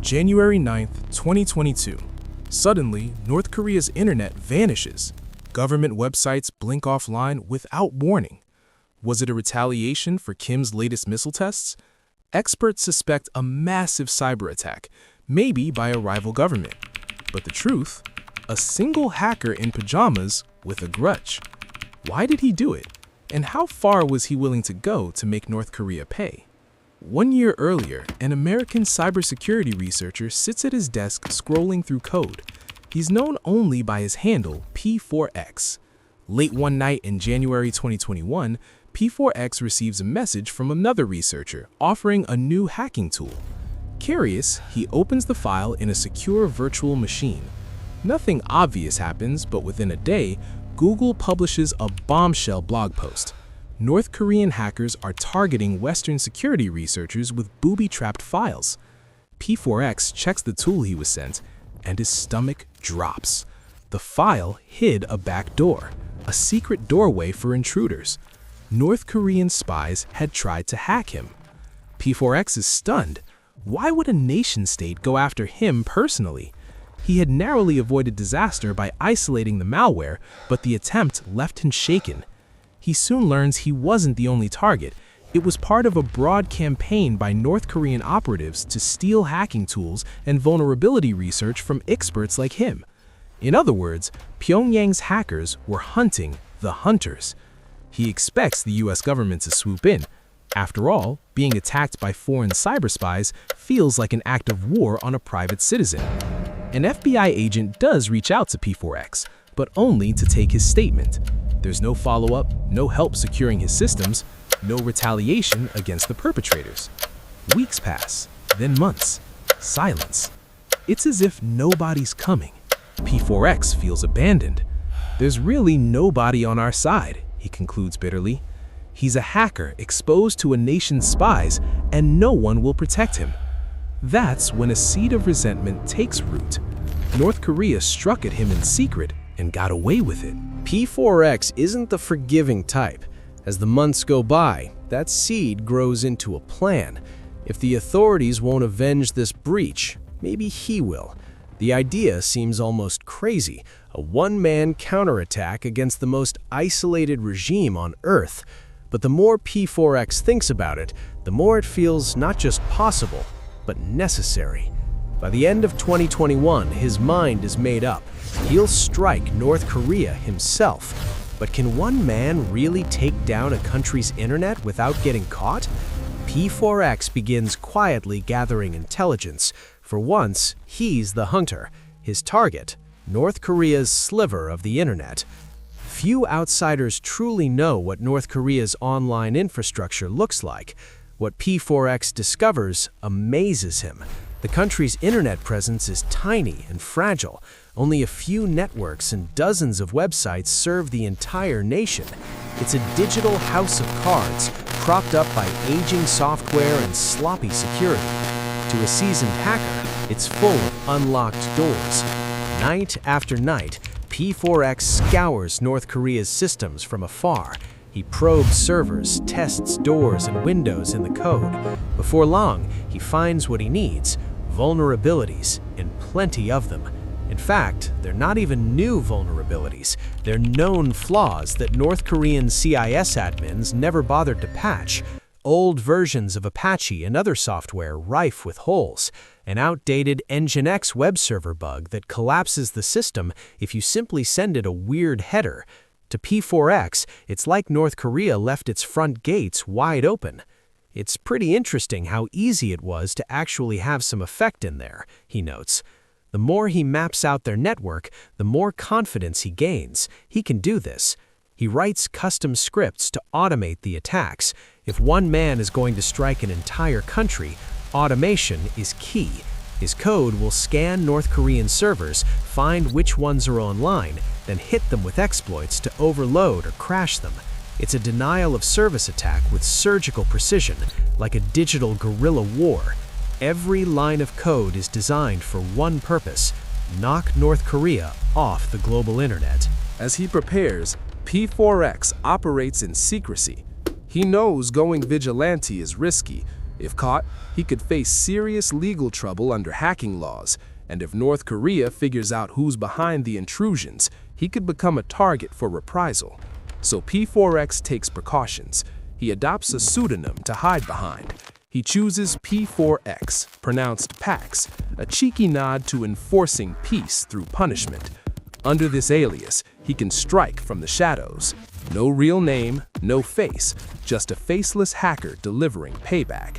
January 9th, 2022. Suddenly, North Korea's internet vanishes. Government websites blink offline without warning. Was it a retaliation for Kim's latest missile tests? Experts suspect a massive cyber attack, maybe by a rival government. But the truth? A single hacker in pajamas with a grudge. Why did he do it? And how far was he willing to go to make North Korea pay? 1 year earlier, an American cybersecurity researcher sits at his desk scrolling through code. He's known only by his handle, P4X. Late one night in January 2021, P4X receives a message from another researcher offering a new hacking tool. Curious, he opens the file in a secure virtual machine. Nothing obvious happens, but within a day, Google publishes a bombshell blog post. North Korean hackers are targeting Western security researchers with booby-trapped files. P4X checks the tool he was sent, and his stomach drops. The file hid a back door, a secret doorway for intruders. North Korean spies had tried to hack him. P4X is stunned. Why would a nation-state go after him personally? He had narrowly avoided disaster by isolating the malware, but the attempt left him shaken. He soon learns he wasn't the only target. It was part of a broad campaign by North Korean operatives to steal hacking tools and vulnerability research from experts like him. In other words, Pyongyang's hackers were hunting the hunters. He expects the US government to swoop in. After all, being attacked by foreign cyber spies feels like an act of war on a private citizen. An FBI agent does reach out to P4X, but only to take his statement. There's no follow-up, no help securing his systems, no retaliation against the perpetrators. Weeks pass, then months. Silence. It's as if nobody's coming. P4X feels abandoned. There's really nobody on our side, he concludes bitterly. He's a hacker exposed to a nation's spies, and no one will protect him. That's when a seed of resentment takes root. North Korea struck at him in secret and got away with it. P4X isn't the forgiving type. As the months go by, that seed grows into a plan. If the authorities won't avenge this breach, maybe he will. The idea seems almost crazy, a one-man counterattack against the most isolated regime on Earth. But the more P4X thinks about it, the more it feels not just possible, but necessary. By the end of 2021, his mind is made up. He'll strike North Korea himself. But can one man really take down a country's internet without getting caught? P4X begins quietly gathering intelligence. For once, he's the hunter. His target, North Korea's sliver of the internet. Few outsiders truly know what North Korea's online infrastructure looks like. What P4X discovers amazes him. The country's internet presence is tiny and fragile. Only a few networks and dozens of websites serve the entire nation. It's a digital house of cards, propped up by aging software and sloppy security. To a seasoned hacker, it's full of unlocked doors. Night after night, P4X scours North Korea's systems from afar. He probes servers, tests doors and windows in the code. Before long, he finds what he needs: vulnerabilities, and plenty of them. In fact, they're not even new vulnerabilities. They're known flaws that North Korean CIS admins never bothered to patch. Old versions of Apache and other software rife with holes. An outdated Nginx web server bug that collapses the system if you simply send it a weird header. To P4X, it's like North Korea left its front gates wide open. It's pretty interesting how easy it was to actually have some effect in there, he notes. The more he maps out their network, the more confidence he gains. He can do this. He writes custom scripts to automate the attacks. If one man is going to strike an entire country, automation is key. His code will scan North Korean servers, find which ones are online, then hit them with exploits to overload or crash them. It's a denial of service attack with surgical precision, like a digital guerrilla war. Every line of code is designed for one purpose: knock North Korea off the global internet. As he prepares, P4X operates in secrecy. He knows going vigilante is risky, If caught, he could face serious legal trouble under hacking laws, and if North Korea figures out who's behind the intrusions, he could become a target for reprisal. So P4X takes precautions. He adopts a pseudonym to hide behind. He chooses P4X, pronounced Pax, a cheeky nod to enforcing peace through punishment. Under this alias, he can strike from the shadows. No real name, no face, just a faceless hacker delivering payback.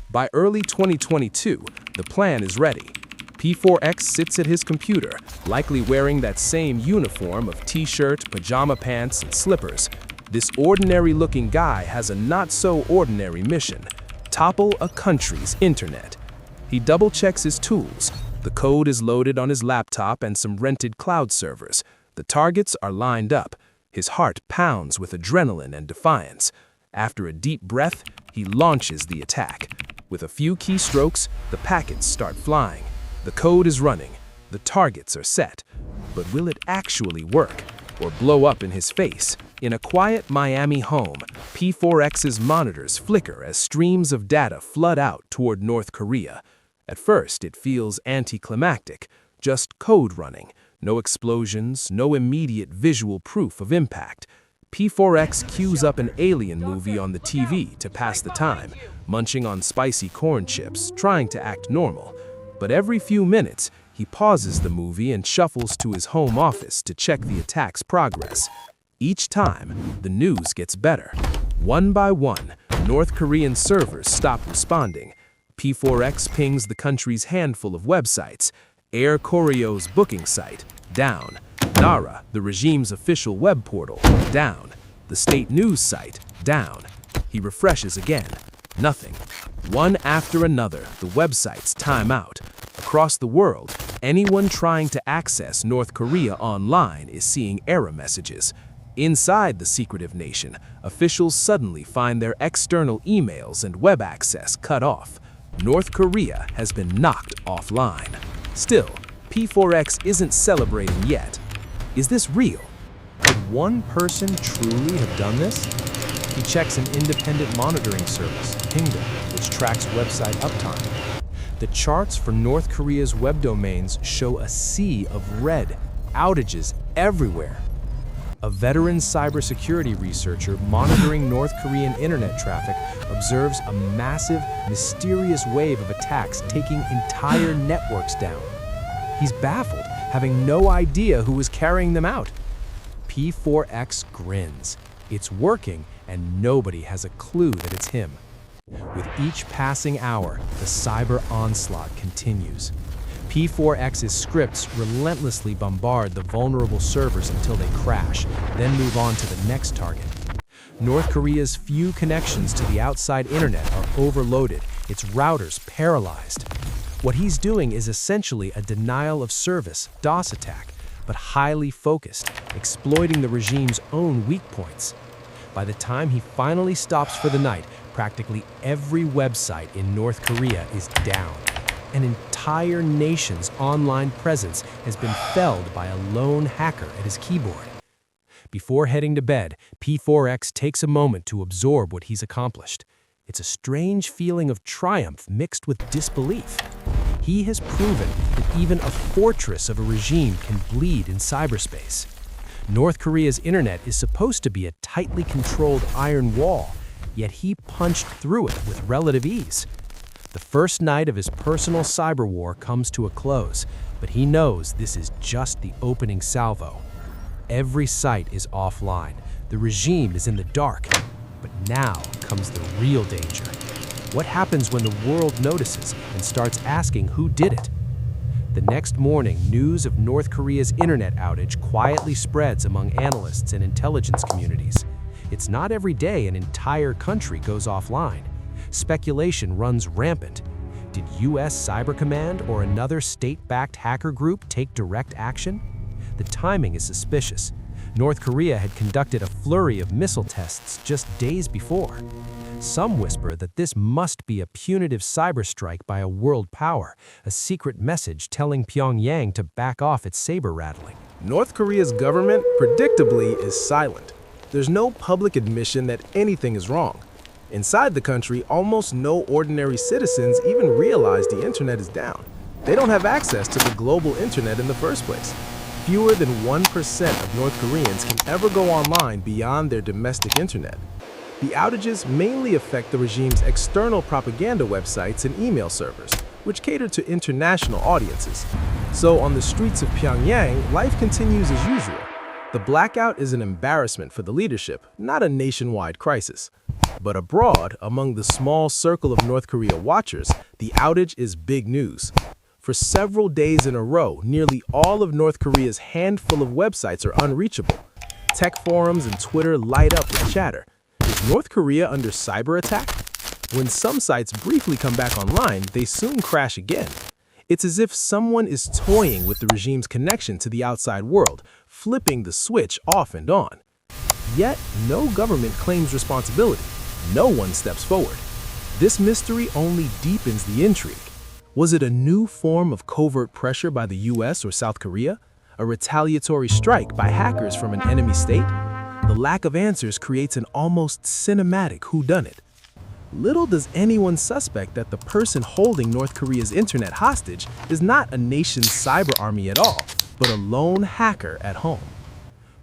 By early 2022, the plan is ready. P4X sits at his computer, likely wearing that same uniform of t-shirt, pajama pants, and slippers. This ordinary-looking guy has a not-so-ordinary mission: topple a country's internet. He double-checks his tools. The code is loaded on his laptop and some rented cloud servers. The targets are lined up. His heart pounds with adrenaline and defiance. After a deep breath, he launches the attack. With a few keystrokes, the packets start flying. The code is running. The targets are set. But will it actually work? Or blow up in his face? In a quiet Miami home, P4X's monitors flicker as streams of data flood out toward North Korea. At first, it feels anticlimactic, just code running, no explosions, no immediate visual proof of impact. P4X cues up an alien movie on the TV to pass the time, munching on spicy corn chips, trying to act normal. But every few minutes, he pauses the movie and shuffles to his home office to check the attack's progress. Each time, the news gets better. One by one, North Korean servers stop responding. P4X pings the country's handful of websites. Air Koreo's booking site, down. Nara, the regime's official web portal, down. The state news site, down. He refreshes again. Nothing. One after another, the websites time out. Across the world, anyone trying to access North Korea online is seeing error messages. Inside the secretive nation, officials suddenly find their external emails and web access cut off. North Korea has been knocked offline. Still, P4X isn't celebrating yet. Is this real? Could one person truly have done this? He checks an independent monitoring service, Pingdom, which tracks website uptime. The charts for North Korea's web domains show a sea of red, outages everywhere. A veteran cybersecurity researcher monitoring North Korean internet traffic observes a massive, mysterious wave of attacks taking entire networks down. He's baffled, having no idea who is carrying them out. P4X grins. It's working, and nobody has a clue that it's him. With each passing hour, the cyber onslaught continues. P4X's scripts relentlessly bombard the vulnerable servers until they crash, then move on to the next target. North Korea's few connections to the outside internet are overloaded, its routers paralyzed. What he's doing is essentially a denial of service DOS attack, but highly focused, exploiting the regime's own weak points. By the time he finally stops for the night, practically every website in North Korea is down. An entire nation's online presence has been felled by a lone hacker at his keyboard. Before heading to bed, P4X takes a moment to absorb what he's accomplished. It's a strange feeling of triumph mixed with disbelief. He has proven that even a fortress of a regime can bleed in cyberspace. North Korea's internet is supposed to be a tightly controlled iron wall, yet he punched through it with relative ease. The first night of his personal cyber war comes to a close, but he knows this is just the opening salvo. Every site is offline. The regime is in the dark. But now comes the real danger. What happens when the world notices and starts asking who did it? The next morning, news of North Korea's internet outage quietly spreads among analysts and intelligence communities. It's not every day an entire country goes offline. Speculation runs rampant. Did U.S. Cyber Command or another state-backed hacker group take direct action? The timing is suspicious. North Korea had conducted a flurry of missile tests just days before. Some whisper that this must be a punitive cyber strike by a world power, a secret message telling Pyongyang to back off its saber rattling. North Korea's government, predictably, is silent. There's no public admission that anything is wrong. Inside the country, almost no ordinary citizens even realize the internet is down. They don't have access to the global internet in the first place. Fewer than 1% of North Koreans can ever go online beyond their domestic internet. The outages mainly affect the regime's external propaganda websites and email servers, which cater to international audiences. So on the streets of Pyongyang, life continues as usual. The blackout is an embarrassment for the leadership, not a nationwide crisis. But abroad, among the small circle of North Korea watchers, the outage is big news. For several days in a row, nearly all of North Korea's handful of websites are unreachable. Tech forums and Twitter light up with chatter. Is North Korea under cyber attack? When some sites briefly come back online, they soon crash again. It's as if someone is toying with the regime's connection to the outside world, flipping the switch off and on. Yet, no government claims responsibility. No one steps forward. This mystery only deepens the intrigue. Was it a new form of covert pressure by the US or South Korea? A retaliatory strike by hackers from an enemy state? The lack of answers creates an almost cinematic whodunit. Little does anyone suspect that the person holding North Korea's internet hostage is not a nation's cyber army at all, but a lone hacker at home.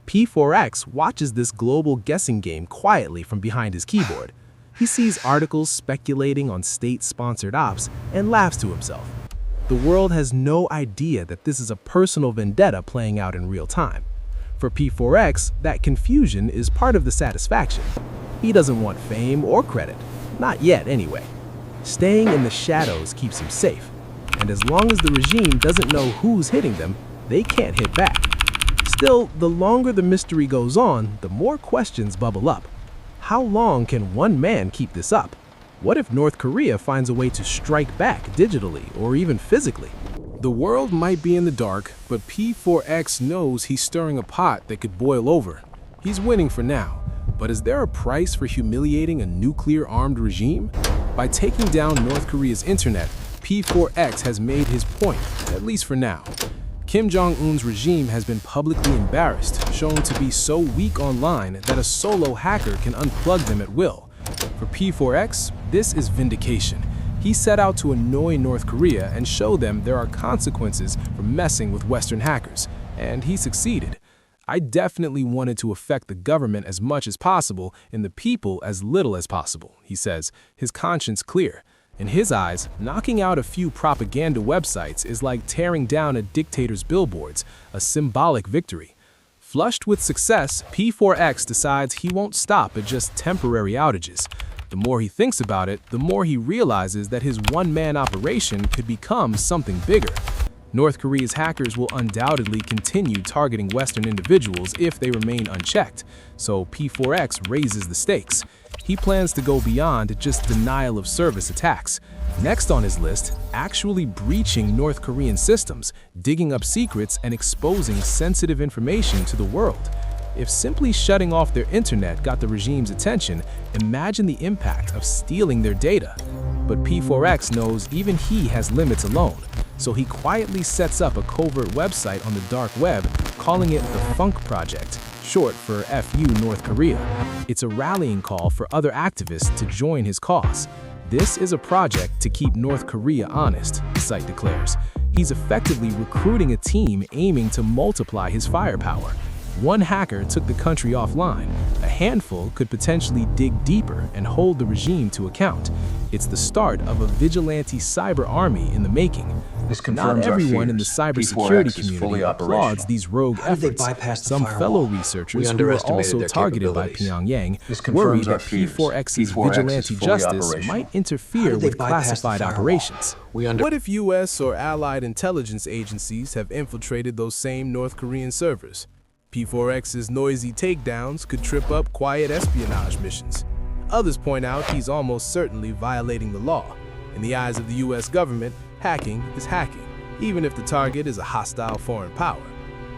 P4X watches this global guessing game quietly from behind his keyboard. He sees articles speculating on state-sponsored ops and laughs to himself. The world has no idea that this is a personal vendetta playing out in real time. For P4X, that confusion is part of the satisfaction. He doesn't want fame or credit. Not yet, anyway. Staying in the shadows keeps him safe. And as long as the regime doesn't know who's hitting them, they can't hit back. Still, the longer the mystery goes on, the more questions bubble up. How long can one man keep this up? What if North Korea finds a way to strike back digitally or even physically? The world might be in the dark, but P4X knows he's stirring a pot that could boil over. He's winning for now. But is there a price for humiliating a nuclear-armed regime? By taking down North Korea's internet, P4X has made his point, at least for now. Kim Jong-un's regime has been publicly embarrassed, shown to be so weak online that a solo hacker can unplug them at will. For P4X, this is vindication. He set out to annoy North Korea and show them there are consequences for messing with Western hackers, and he succeeded. I definitely wanted to affect the government as much as possible and the people as little as possible, he says, his conscience clear. In his eyes, knocking out a few propaganda websites is like tearing down a dictator's billboards, a symbolic victory. Flushed with success, P4X decides he won't stop at just temporary outages. The more he thinks about it, the more he realizes that his one-man operation could become something bigger. North Korea's hackers will undoubtedly continue targeting Western individuals if they remain unchecked, so P4X raises the stakes. He plans to go beyond just denial of service attacks. Next on his list, actually breaching North Korean systems, digging up secrets, and exposing sensitive information to the world. If simply shutting off their internet got the regime's attention, imagine the impact of stealing their data. But P4X knows even he has limits alone, so he quietly sets up a covert website on the dark web, calling it the Funk Project, short for FU North Korea. It's a rallying call for other activists to join his cause. This is a project to keep North Korea honest, the site declares. He's effectively recruiting a team aiming to multiply his firepower. One hacker took the country offline. A handful could potentially dig deeper and hold the regime to account. It's the start of a vigilante cyber army in the making. Not everyone in the cybersecurity community applauds these rogue efforts. Some fellow researchers who are also targeted by Pyongyang worry that P4X's vigilante justice might interfere with classified operations. What if US or allied intelligence agencies have infiltrated those same North Korean servers? P4X's noisy takedowns could trip up quiet espionage missions. Others point out he's almost certainly violating the law. In the eyes of the US government, hacking is hacking, even if the target is a hostile foreign power.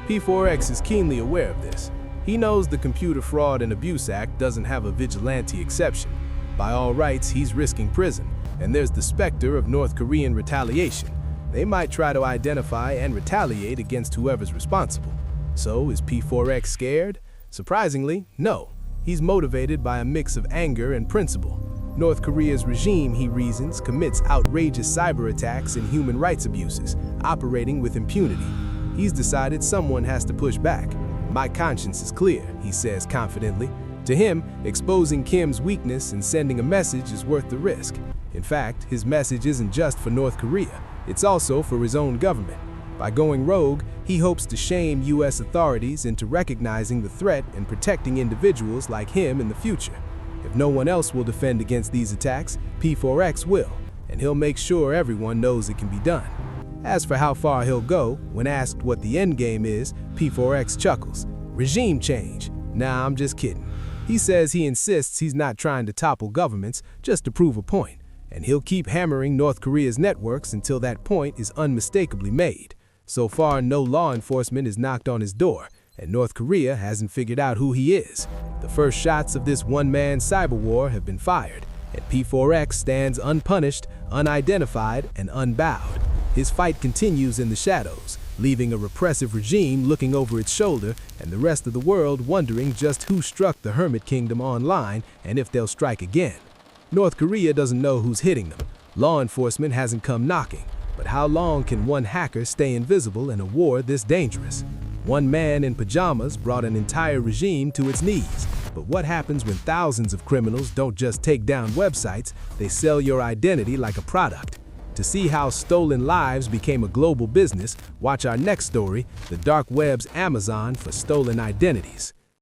P4X is keenly aware of this. He knows the Computer Fraud and Abuse Act doesn't have a vigilante exception. By all rights, he's risking prison, and there's the specter of North Korean retaliation. They might try to identify and retaliate against whoever's responsible. So, is P4X scared? Surprisingly, no. He's motivated by a mix of anger and principle. North Korea's regime, he reasons, commits outrageous cyber attacks and human rights abuses, operating with impunity. He's decided someone has to push back. My conscience is clear, he says confidently. To him, exposing Kim's weakness and sending a message is worth the risk. In fact, his message isn't just for North Korea, it's also for his own government. By going rogue, he hopes to shame U.S. authorities into recognizing the threat and protecting individuals like him in the future. If no one else will defend against these attacks, P4X will, and he'll make sure everyone knows it can be done. As for how far he'll go, when asked what the endgame is, P4X chuckles. Regime change. Nah, I'm just kidding. He says he insists he's not trying to topple governments, just to prove a point, and he'll keep hammering North Korea's networks until that point is unmistakably made. So far, no law enforcement has knocked on his door, and North Korea hasn't figured out who he is. The first shots of this one-man cyber war have been fired, and P4X stands unpunished, unidentified, and unbowed. His fight continues in the shadows, leaving a repressive regime looking over its shoulder and the rest of the world wondering just who struck the Hermit Kingdom online and if they'll strike again. North Korea doesn't know who's hitting them. Law enforcement hasn't come knocking. But how long can one hacker stay invisible in a war this dangerous? One man in pajamas brought an entire regime to its knees. But what happens when thousands of criminals don't just take down websites, they sell your identity like a product? To see how stolen lives became a global business, watch our next story, The Dark Web's Amazon for Stolen Identities.